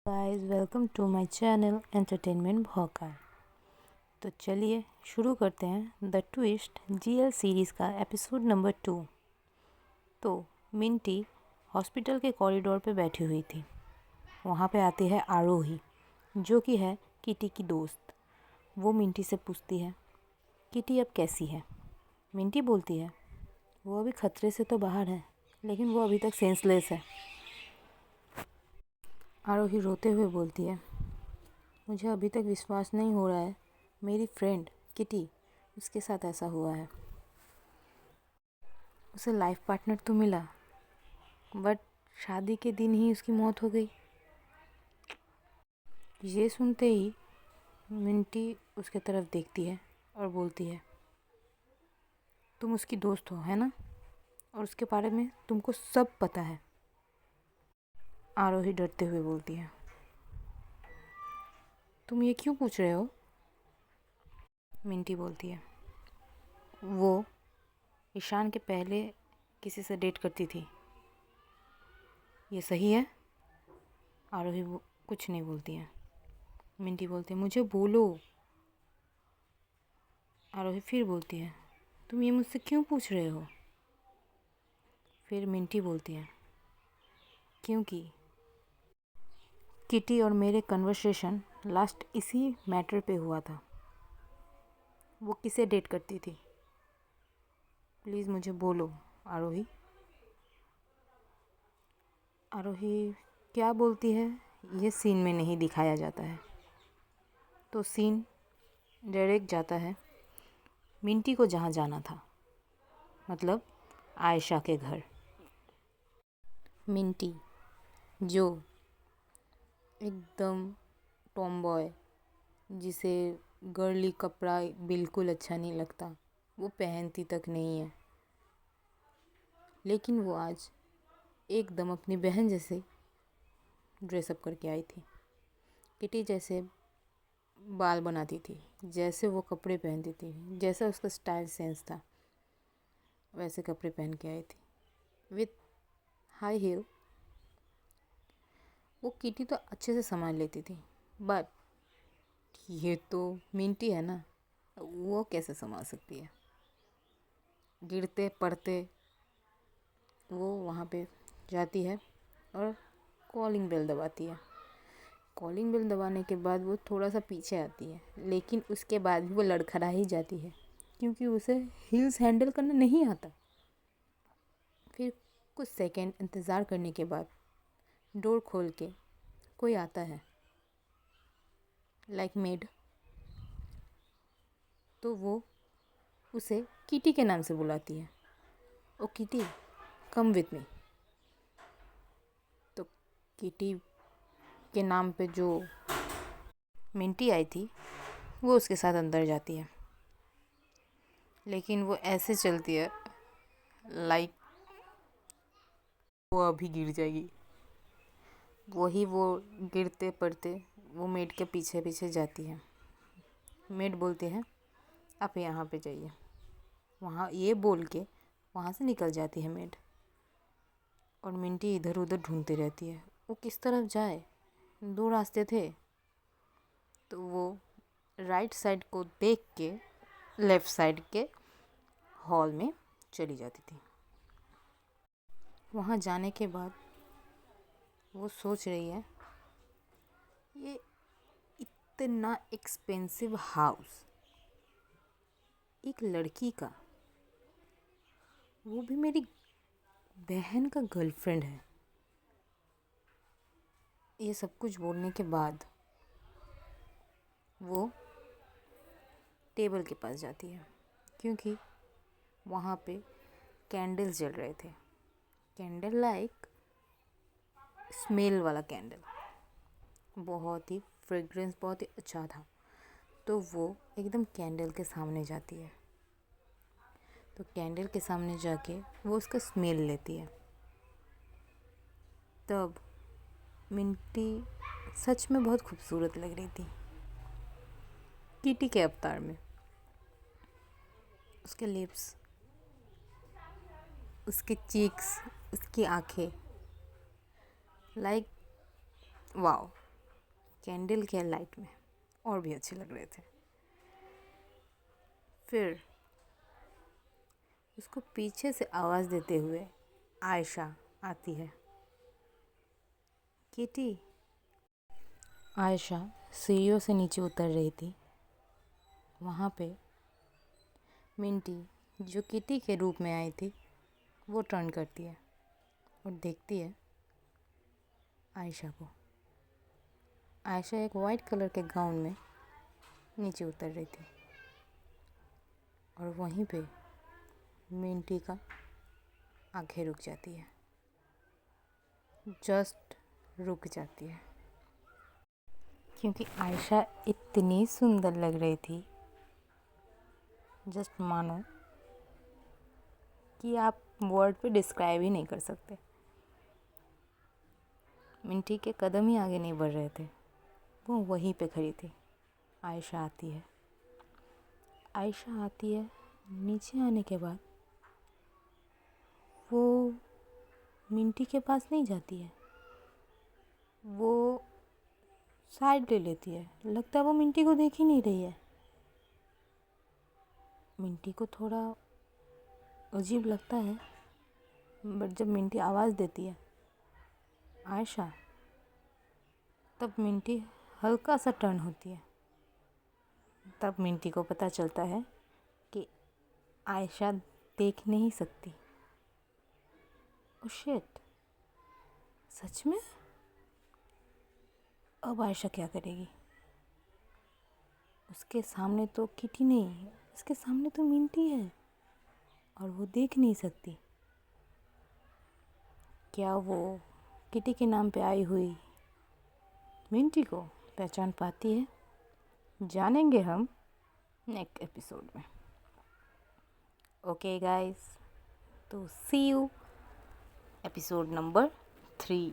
Guys, welcome to my channel entertainment Bhaukaal. तो चलिए शुरू करते हैं द ट्विस्ट जीएल सीरीज़ का एपिसोड नंबर 2। तो मिंटी हॉस्पिटल के कॉरिडोर पे बैठी हुई थी। वहाँ पे आती है आरोही, जो कि है किटी की दोस्त। वो मिंटी से पूछती है, किटी अब कैसी है? मिंटी बोलती है, वो अभी खतरे से तो बाहर है, लेकिन वो अभी तक सेंसलेस है। आरोही रोते हुए बोलती है, मुझे अभी तक विश्वास नहीं हो रहा है, मेरी फ्रेंड किटी, उसके साथ ऐसा हुआ है। उसे लाइफ पार्टनर तो मिला, बट शादी के दिन ही उसकी मौत हो गई। ये सुनते ही मिंटी उसके तरफ देखती है और बोलती है, तुम उसकी दोस्त हो, है ना? और उसके बारे में तुमको सब पता है। आरोही डरते हुए बोलती है, तुम ये क्यों पूछ रहे हो? मिंटी बोलती है, वो ईशान के पहले किसी से डेट करती थी, ये सही है? आरोही कुछ नहीं बोलती है। मिंटी बोलती है, मुझे बोलो। आरोही फिर बोलती है, तुम ये मुझसे क्यों पूछ रहे हो? फिर मिंटी बोलती है, क्योंकि किटी और मेरे कन्वर्सेशन लास्ट इसी मैटर पे हुआ था। वो किसे डेट करती थी? प्लीज़ मुझे बोलो आरोही। आरोही क्या बोलती है ये सीन में नहीं दिखाया जाता है। तो सीन डायरेक्ट जाता है मिंटी को जहाँ जाना था, मतलब आयशा के घर। मिंटी, जो एकदम टॉमबॉय, जिसे गर्ली कपड़ा बिल्कुल अच्छा नहीं लगता, वो पहनती तक नहीं है, लेकिन वो आज एकदम अपनी बहन जैसे ड्रेसअप करके आई थी। किटी जैसे बाल बनाती थी, जैसे वो कपड़े पहनती थी, जैसा उसका स्टाइल सेंस था, वैसे कपड़े पहन के आई थी विथ हाई हील। वो किटी तो अच्छे से संभाल लेती थी, बट ये तो मिंटी है ना, वो कैसे संभाल सकती है? गिरते पड़ते वो वहाँ पे जाती है और कॉलिंग बेल दबाती है। कॉलिंग बेल दबाने के बाद वो थोड़ा सा पीछे आती है, लेकिन उसके बाद भी वो लड़खड़ा ही जाती है, क्योंकि उसे हील्स हैंडल करना नहीं आता। फिर कुछ सेकंड इंतज़ार करने के बाद डोर खोल के कोई आता है, लाइक मेड। तो वो उसे किटी के नाम से बुलाती है, ओ किटी, कम विथ मी। तो किटी के नाम पे जो मिंटी आई थी, वो उसके साथ अंदर जाती है, लेकिन वो ऐसे चलती है लाइक वो अभी गिर जाएगी। वो गिरते पड़ते वो मेड के पीछे पीछे जाती है। मेड बोलती है, आप यहाँ पे जाइए। वहाँ ये बोल के वहाँ से निकल जाती है मेड, और मिंटी इधर उधर ढूंढती रहती है वो किस तरफ जाए। 2 रास्ते थे, तो वो राइट साइड को देख के लेफ़्ट साइड के हॉल में चली जाती थी। वहाँ जाने के बाद वो सोच रही है, ये इतना एक्सपेंसिव हाउस एक लड़की का, वो भी मेरी बहन का गर्लफ्रेंड है। ये सब कुछ बोलने के बाद वो टेबल के पास जाती है, क्योंकि वहाँ पे कैंडल्स जल रहे थे। कैंडल लाइक स्मेल वाला कैंडल, बहुत ही फ्रेग्रेंस बहुत ही अच्छा था। तो वो एकदम कैंडल के सामने जाती है। तो कैंडल के सामने जाके वो उसका स्मेल लेती है। तब मिंटी सच में बहुत खूबसूरत लग रही थी किटी के अवतार में। उसके लिप्स, उसके चीक्स, उसकी आंखें, लाइक वाओ, कैंडल के लाइट में और भी अच्छे लग रहे थे। फिर उसको पीछे से आवाज़ देते हुए आयशा आती है। किटी। आयशा सीढ़ियों से नीचे उतर रही थी। वहाँ पे मिंटी, जो किटी के रूप में आई थी, वो टर्न करती है और देखती है आयशा को। आयशा एक वाइट कलर के गाउन में नीचे उतर रही थी और वहीं पे मिंटी का आंखें रुक जाती है, जस्ट रुक जाती है, क्योंकि आयशा इतनी सुंदर लग रही थी, जस्ट मानो कि आप वर्ड पे डिस्क्राइब ही नहीं कर सकते। मिंटी के कदम ही आगे नहीं बढ़ रहे थे, वो वहीं पे खड़ी थी। आयशा आती है। आयशा आती है, नीचे आने के बाद वो मिंटी के पास नहीं जाती है, वो साइड ले लेती है। लगता है वो मिंटी को देख ही नहीं रही है। मिंटी को थोड़ा अजीब लगता है, बट जब मिंटी आवाज़ देती है आयशा, तब मिंटी हल्का सा टर्न होती है। तब मिंटी को पता चलता है कि आयशा देख नहीं सकती। ओह शिट, सच में? अब आयशा क्या करेगी? उसके सामने तो किटी नहीं है, उसके सामने तो मिंटी है और वो देख नहीं सकती। क्या वो किटी के नाम पे आई हुई मिंटी को पहचान पाती है? जानेंगे हम नेक्स्ट एपिसोड में। ओके गाइस, तो सी यू एपिसोड नंबर 3।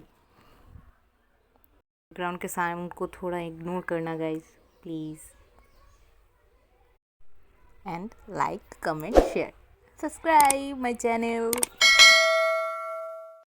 बैकग्राउंड के साउंड को थोड़ा इग्नोर करना guys, please. And like, comment, share, subscribe my channel.